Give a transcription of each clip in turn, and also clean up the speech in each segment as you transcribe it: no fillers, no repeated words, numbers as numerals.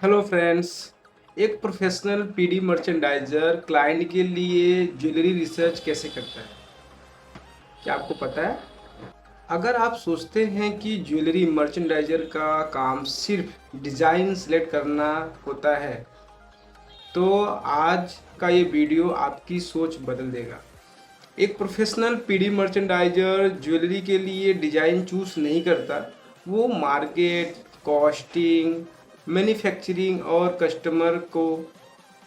Hello friends. एक professional P D merchandiser client के लिए ज्वेलरी रिसर्च कैसे करता है, क्या आपको पता है? अगर आप सोचते हैं कि ज्वेलरी मर्चेंडाइजर का काम सिर्फ डिज़ाइन सेलेक्ट करना होता है, तो आज का ये वीडियो आपकी सोच बदल देगा। एक प्रोफेशनल पीडी मर्चेंडाइजर ज्वेलरी के लिए डिज़ाइन चूज नहीं करता। वो मार्केट, कॉस्टिंग, मैन्युफैक्चरिंग और कस्टमर को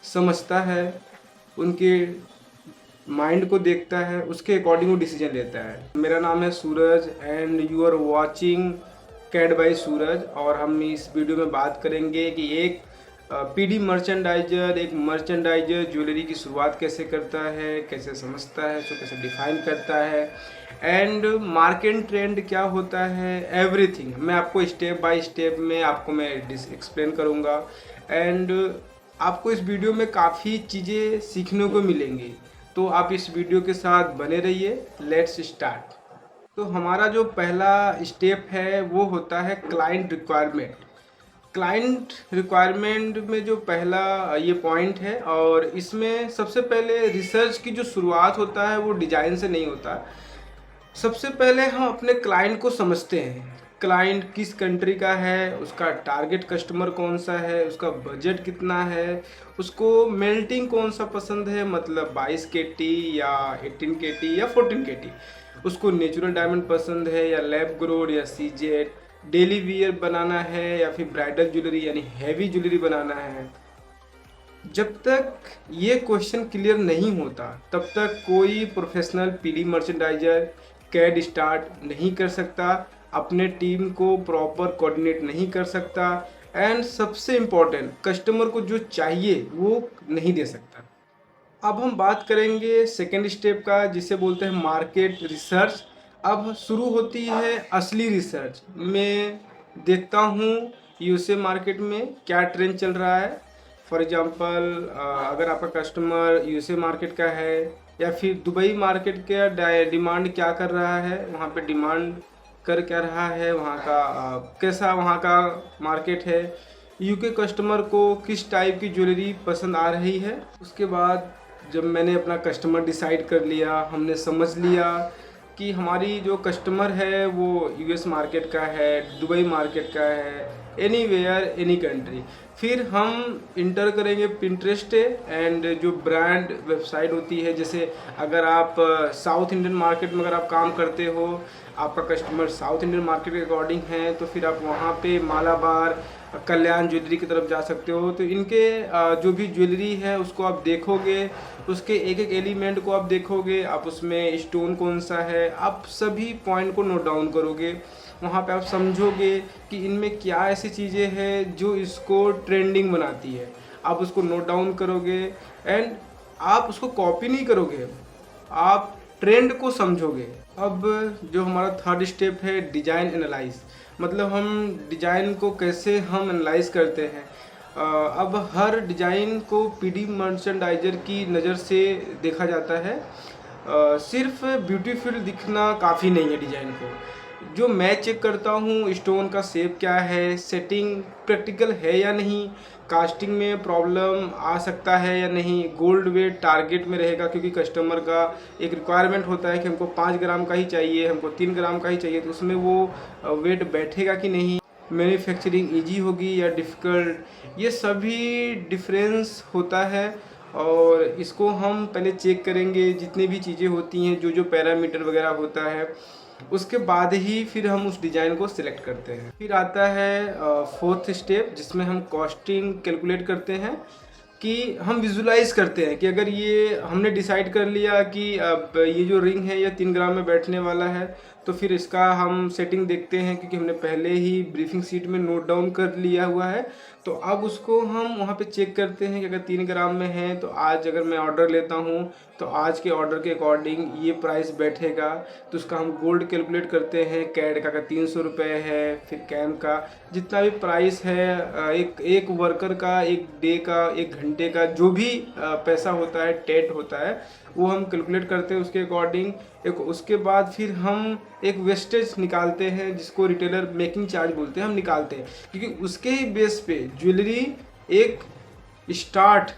समझता है, उनके माइंड को देखता है, उसके अकॉर्डिंग वो डिसीजन लेता है। मेरा नाम है Suraj and you are watching CAD by Suraj. और हम इस वीडियो में बात करेंगे कि एक पीडी मर्चेंडाइजर, एक मर्चेंडाइजर ज्वेलरी की शुरुआत कैसे करता है, कैसे समझता है, उसको कैसे डिफाइन करता है, एंड मार्केट ट्रेंड क्या होता है, एवरीथिंग मैं आपको स्टेप बाय स्टेप में आपको मैं एक्सप्लेन करूँगा। एंड आपको इस वीडियो में काफ़ी चीज़ें सीखने को मिलेंगी, तो आप इस वीडियो के साथ बने रहिए। Let's start. तो हमारा जो पहला स्टेप है वो होता है क्लाइंट रिक्वायरमेंट। क्लाइंट रिक्वायरमेंट में जो पहला ये पॉइंट है, और इसमें सबसे पहले रिसर्च की जो शुरुआत होता है वो डिज़ाइन से नहीं होता। सबसे पहले हम अपने क्लाइंट को समझते हैं। क्लाइंट किस कंट्री का है, उसका टारगेट कस्टमर कौन सा है, उसका बजट कितना है, उसको मेल्टिंग कौन सा पसंद है, मतलब 22 KT या 18 KT या 14 KT, उसको नेचुरल डायमंड पसंद है या लैब ग्रोड या सीजेड, डेली वियर बनाना है या फिर ब्राइडल ज्वेलरी यानी हैवी ज्वेलरी बनाना है। जब तक ये क्वेश्चन क्लियर नहीं होता तब तक कोई professional P D merchandiser CAD start नहीं कर सकता, अपने टीम को प्रॉपर कोऑर्डिनेट नहीं कर सकता, एंड सबसे इम्पोर्टेंट कस्टमर को जो चाहिए वो नहीं दे सकता। अब हम बात करेंगे सेकेंड स्टेप का, जिसे बोलते हैं मार्केट रिसर्च। अब शुरू होती है असली रिसर्च। मैं देखता हूँ यूएसए मार्केट में क्या ट्रेंड चल रहा है। फॉर एग्जांपल, अगर आपका कस्टमर यूएसए मार्केट का है या फिर दुबई मार्केट का डिमांड क्या कर रहा है, वहाँ पे डिमांड कर क्या रहा है, वहाँ का कैसा वहाँ का मार्केट है, यूके कस्टमर को किस टाइप की ज्वेलरी पसंद आ रही है। उसके बाद जब मैंने अपना कस्टमर डिसाइड कर लिया, हमने समझ लिया कि हमारी जो कस्टमर है वो यूएस मार्केट का है, दुबई मार्केट का है, एनीवेयर एनी कंट्री, फिर हम इंटर करेंगे पिंटरेस्ट एंड जो ब्रांड वेबसाइट होती है। जैसे अगर आप साउथ इंडियन मार्केट में अगर आप काम करते हो, आपका कस्टमर साउथ इंडियन मार्केट के अकॉर्डिंग है, तो फिर आप वहाँ पे मालाबार, कल्याण ज्वेलरी की तरफ जा सकते हो। तो इनके जो भी ज्वेलरी है उसको आप देखोगे, उसके एक एक एलिमेंट को आप देखोगे, आप उसमें स्टोन कौन सा है, आप सभी पॉइंट को नोट डाउन करोगे। वहाँ पे आप समझोगे कि इनमें क्या ऐसी चीज़ें हैं जो इसको ट्रेंडिंग बनाती है, आप उसको नोट डाउन करोगे। एंड आप उसको कॉपी नहीं करोगे, आप ट्रेंड को समझोगे। अब जो हमारा थर्ड स्टेप है डिज़ाइन एनालाइज, मतलब हम डिज़ाइन को कैसे हम एनालाइज करते हैं। अब हर डिज़ाइन को पीडी मर्चेंडाइजर की नज़र से देखा जाता है। सिर्फ ब्यूटीफुल दिखना काफ़ी नहीं है डिज़ाइन को। जो मैं चेक करता हूँ, स्टोन का शेप क्या है, सेटिंग प्रैक्टिकल है या नहीं, कास्टिंग में प्रॉब्लम आ सकता है या नहीं, गोल्ड वेट टारगेट में रहेगा, क्योंकि कस्टमर का एक रिक्वायरमेंट होता है कि हमको 5 ग्राम का ही चाहिए, हमको 3 ग्राम का ही चाहिए, तो उसमें वो वेट बैठेगा कि नहीं, मैन्युफैक्चरिंग इजी होगी या डिफ़िकल्ट, ये सभी डिफरेंस होता है। और इसको हम पहले चेक करेंगे, जितनी भी चीज़ें होती हैं, जो जो पैरामीटर वगैरह होता है, उसके बाद ही फिर हम उस डिज़ाइन को सिलेक्ट करते हैं। फिर आता है फोर्थ स्टेप, जिसमें हम कॉस्टिंग कैलकुलेट करते हैं, कि हम विजुलाइज करते हैं कि अगर ये हमने डिसाइड कर लिया कि अब ये जो रिंग है ये 3 ग्राम में बैठने वाला है, तो फिर इसका हम सेटिंग देखते हैं, क्योंकि हमने पहले ही ब्रीफिंग सीट में नोट डाउन कर लिया हुआ है। तो अब उसको हम वहाँ पे चेक करते हैं कि अगर 3 ग्राम में है, तो आज अगर मैं ऑर्डर लेता हूँ तो आज के ऑर्डर के अकॉर्डिंग ये प्राइस बैठेगा। तो उसका हम गोल्ड कैलकुलेट करते हैं, कैड का 300 रुपये है, फिर कैम का जितना भी प्राइस है, एक वर्कर का, एक डे का, एक घंटे का जो भी पैसा होता है, टेट होता है, वो हम कैलकुलेट करते हैं उसके अकॉर्डिंग। एक उसके बाद फिर हम एक वेस्टेज निकालते हैं, जिसको रिटेलर मेकिंग चार्ज बोलते हैं, हम निकालते हैं, क्योंकि उसके ही बेस पे ज्वेलरी एक स्टार्ट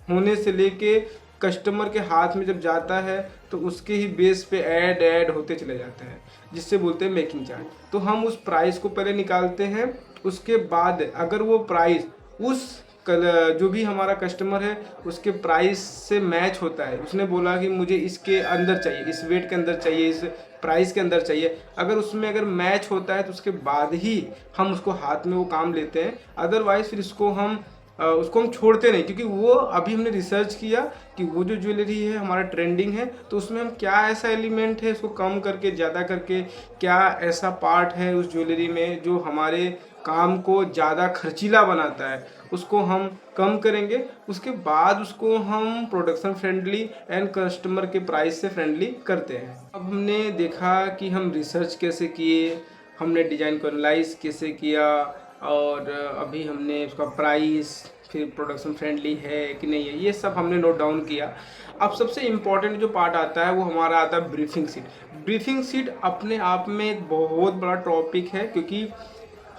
होने से लेके कस्टमर के हाथ में जब जाता है तो उसके ही बेस पे ऐड होते चले जाते हैं, जिससे बोलते हैं मेकिंग चार्ज। तो हम उस प्राइस को पहले निकालते हैं, उसके बाद अगर वो प्राइस उस जो भी हमारा कस्टमर है उसके प्राइस से मैच होता है, उसने बोला कि मुझे इसके अंदर चाहिए, इस वेट के अंदर चाहिए, इस प्राइस के अंदर चाहिए, अगर उसमें अगर मैच होता है तो उसके बाद ही हम उसको हाथ में वो काम लेते हैं। अदरवाइज फिर उसको हम छोड़ते नहीं, क्योंकि वो अभी हमने रिसर्च किया कि वो जो ज्वेलरी है हमारा ट्रेंडिंग है, तो उसमें हम क्या ऐसा एलिमेंट है उसको कम करके ज़्यादा करके, क्या ऐसा पार्ट है उस ज्वेलरी में जो हमारे काम को ज़्यादा खर्चीला बनाता है, उसको हम कम करेंगे। उसके बाद उसको हम प्रोडक्शन फ्रेंडली एंड कस्टमर के प्राइस से फ्रेंडली करते हैं। अब हमने देखा कि हम रिसर्च कैसे किए, हमने डिज़ाइन को एनालाइज कैसे किया, और अभी हमने उसका प्राइस, फिर प्रोडक्शन फ्रेंडली है कि नहीं है, ये सब हमने नोट डाउन किया। अब सबसे इम्पॉर्टेंट जो पार्ट आता है वो हमारा आता है ब्रीफिंग सीट। ब्रीफिंग सीट अपने आप में एक बहुत बड़ा टॉपिक है, क्योंकि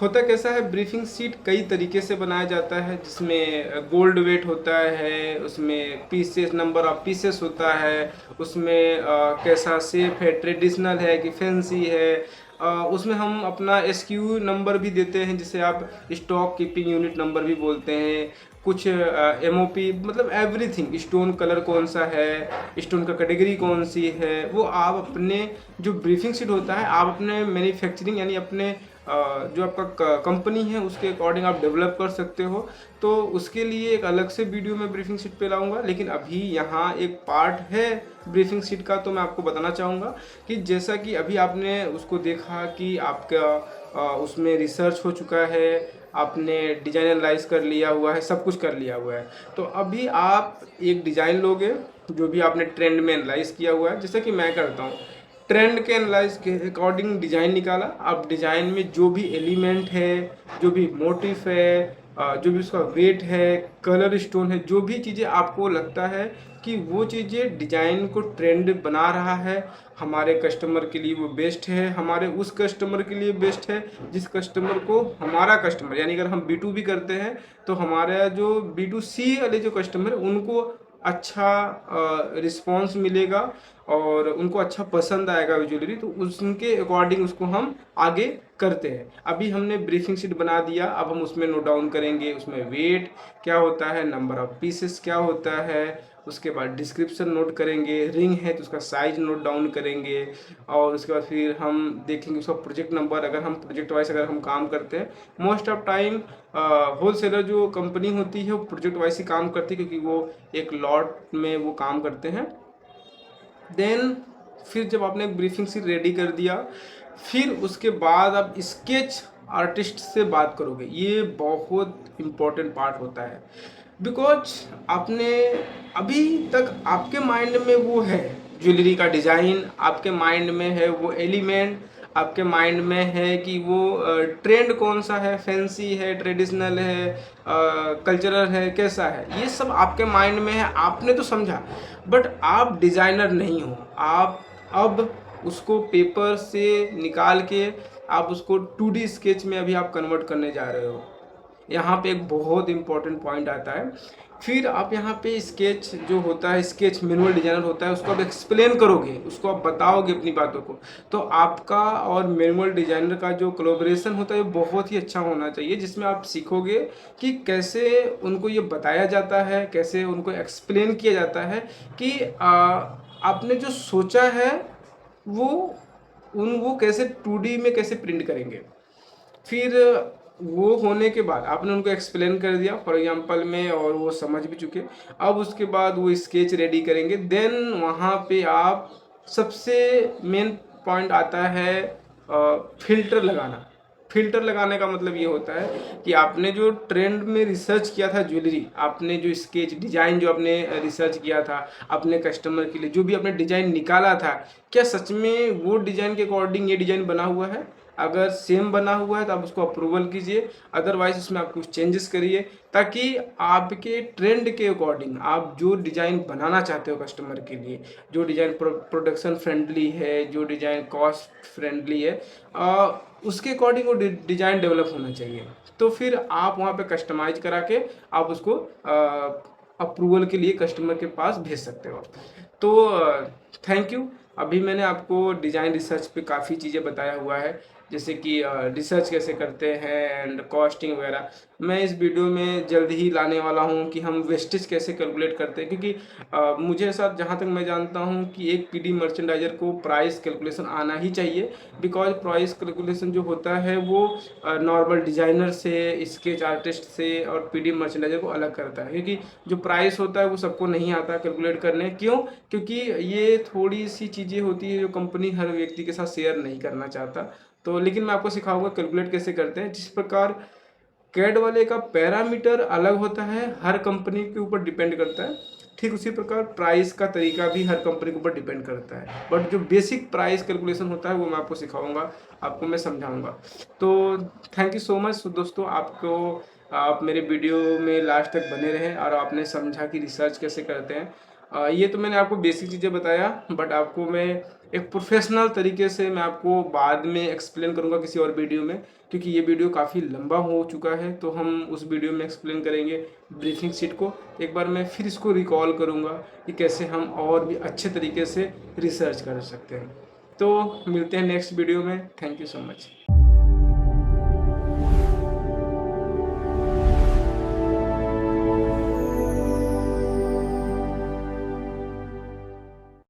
होता कैसा है, ब्रीफिंग सीट कई तरीके से बनाया जाता है, जिसमें गोल्ड वेट होता है, उसमें पीसेस, नंबर ऑफ पीसेस होता है, उसमें कैसा शेप है, ट्रेडिशनल है कि फैंसी है, उसमें हम अपना एसक्यू नंबर भी देते हैं, जिसे आप स्टॉक कीपिंग यूनिट नंबर भी बोलते हैं। कुछ एमओपी, मतलब एवरीथिंग, स्टोन कलर कौन सा है, स्टोन का कैटेगरी कौन सी है, वो आप अपने जो ब्रीफिंग शीट होता है आप अपने मैन्युफैक्चरिंग यानी अपने जो आपका कंपनी है उसके अकॉर्डिंग आप डेवलप कर सकते हो। तो उसके लिए एक अलग से वीडियो में ब्रीफिंग शीट पे लाऊंगा, लेकिन अभी यहाँ एक पार्ट है ब्रीफिंग शीट का, तो मैं आपको बताना चाहूँगा कि जैसा कि अभी आपने उसको देखा कि आपका उसमें रिसर्च हो चुका है, आपने डिज़ाइन एनालाइज कर लिया हुआ है, सब कुछ कर लिया हुआ है, तो अभी आप एक डिज़ाइन लोगे जो भी आपने ट्रेंड में एनालाइज किया हुआ है, जैसे कि मैं करता हूँ, ट्रेंड के एनालाइज के अकॉर्डिंग डिज़ाइन निकाला। अब डिज़ाइन में जो भी एलिमेंट है, जो भी मोटिफ है, जो भी उसका वेट है, कलर स्टोन है, जो भी चीज़ें आपको लगता है कि वो चीज़ें डिज़ाइन को ट्रेंड बना रहा है, हमारे कस्टमर के लिए वो बेस्ट है, हमारे उस कस्टमर के लिए बेस्ट है जिस कस्टमर को, हमारा कस्टमर यानी अगर हम B2B करते हैं तो हमारा जो B2C वाले जो कस्टमर उनको अच्छा रिस्पॉन्स मिलेगा और उनको अच्छा पसंद आएगा ज्वेलरी, तो उनके अकॉर्डिंग उसको हम आगे करते हैं। अभी हमने ब्रीफिंग शीट बना दिया, अब हम उसमें नोट डाउन करेंगे उसमें वेट क्या होता है, नंबर ऑफ पीसेस क्या होता है, उसके बाद डिस्क्रिप्शन नोट करेंगे, रिंग है तो उसका साइज नोट डाउन करेंगे, और उसके बाद फिर हम देखेंगे उसका प्रोजेक्ट नंबर। अगर हम प्रोजेक्ट वाइज अगर हम काम करते हैं, मोस्ट ऑफ टाइम होलसेलर जो कंपनी होती है वो प्रोजेक्ट वाइज ही काम करती है, क्योंकि वो एक लॉट में वो काम करते हैं। देन फिर जब आपने ब्रीफिंग शीट रेडी कर दिया, फिर उसके बाद आप स्केच आर्टिस्ट से बात करोगे। ये बहुत इम्पोर्टेंट पार्ट होता है, बिकॉज आपने अभी तक आपके माइंड में वो है ज्वेलरी का डिज़ाइन, आपके माइंड में है वो एलिमेंट, आपके माइंड में है कि वो ट्रेंड कौन सा है, फैंसी है, ट्रेडिशनल है, कल्चरल है, कैसा है, ये सब आपके माइंड में है, आपने तो समझा, बट आप डिज़ाइनर नहीं हो। आप अब उसको पेपर से निकाल के आप उसको 2D स्केच में अभी आप कन्वर्ट करने जा रहे हो। यहाँ पे एक बहुत इंपॉर्टेंट पॉइंट आता है। फिर आप यहाँ पे स्केच जो होता है, स्केच मैनुअल डिजाइनर होता है, उसको आप एक्सप्लेन करोगे, उसको आप बताओगे अपनी बातों को, तो आपका और मैनुअल डिजाइनर का जो कोलैबोरेशन होता है वो बहुत ही अच्छा होना चाहिए, जिसमें आप सीखोगे कि कैसे उनको ये बताया जाता है, कैसे उनको एक्सप्लेन किया जाता है कि आपने जो सोचा है वो कैसे 2D में कैसे प्रिंट करेंगे। फिर वो होने के बाद आपने उनको एक्सप्लेन कर दिया फॉर एग्जांपल में, और वो समझ भी चुके। अब उसके बाद वो स्केच रेडी करेंगे, देन वहाँ पे आप सबसे मेन पॉइंट आता है फिल्टर लगाना। फिल्टर लगाने का मतलब ये होता है कि आपने जो ट्रेंड में रिसर्च किया था ज्वेलरी, आपने जो स्केच डिज़ाइन जो आपने रिसर्च किया था अपने कस्टमर के लिए, जो भी आपने डिज़ाइन निकाला था, क्या सच में वो डिज़ाइन के अकॉर्डिंग ये डिज़ाइन बना हुआ है? अगर सेम बना हुआ है तो आप उसको अप्रूवल कीजिए, अदरवाइज उसमें आप कुछ चेंजेस करिए, ताकि आपके ट्रेंड के अकॉर्डिंग आप जो डिज़ाइन बनाना चाहते हो कस्टमर के लिए, जो डिज़ाइन प्रोडक्शन फ्रेंडली है, जो डिज़ाइन कॉस्ट फ्रेंडली है, उसके अकॉर्डिंग वो डिज़ाइन डेवलप होना चाहिए। तो फिर आप वहाँ पे कस्टमाइज करा के आप उसको अप्रूवल के लिए कस्टमर के पास भेज सकते हो। तो थैंक यू। अभी मैंने आपको डिज़ाइन रिसर्च पे काफ़ी चीज़ें बताया हुआ है, जैसे कि रिसर्च कैसे करते हैं एंड कॉस्टिंग वगैरह। मैं इस वीडियो में जल्द ही लाने वाला हूँ कि हम वेस्टेज कैसे कैलकुलेट करते हैं, क्योंकि मुझे ऐसा, जहाँ तक मैं जानता हूँ कि एक पीडी मर्चेंडाइजर को प्राइस कैलकुलेशन आना ही चाहिए, बिकॉज प्राइस कैलकुलेशन जो होता है वो नॉर्मल डिज़ाइनर से, स्केच आर्टिस्ट से और पीडी मर्चेंडाइजर को अलग करता है, क्योंकि जो प्राइस होता है वो सबको नहीं आता कैलकुलेट करने। क्यों? क्योंकि ये थोड़ी सी चीज़ें होती है जो कंपनी हर व्यक्ति के साथ शेयर नहीं करना चाहता। तो लेकिन मैं आपको सिखाऊंगा कैलकुलेट कैसे करते हैं। जिस प्रकार कैड वाले का पैरामीटर अलग होता है, हर कंपनी के ऊपर डिपेंड करता है, ठीक उसी प्रकार प्राइस का तरीका भी हर कंपनी के ऊपर डिपेंड करता है। बट जो बेसिक प्राइस कैलकुलेशन होता है वो मैं आपको सिखाऊंगा, आपको मैं समझाऊंगा। तो थैंक यू सो मच दोस्तों, आप मेरे वीडियो में लास्ट तक बने रहें और आपने समझा कि रिसर्च कैसे करते हैं। ये तो मैंने आपको बेसिक चीज़ें बताया, बट आपको मैं एक प्रोफेशनल तरीके से मैं आपको बाद में एक्सप्लेन करूंगा किसी और वीडियो में, क्योंकि ये वीडियो काफ़ी लंबा हो चुका है। तो हम उस वीडियो में एक्सप्लेन करेंगे ब्रीफिंग शीट को। एक बार मैं फिर इसको रिकॉल करूँगा कि कैसे हम और भी अच्छे तरीके से रिसर्च कर सकते हैं। तो मिलते हैं नेक्स्ट वीडियो में। Thank you so much.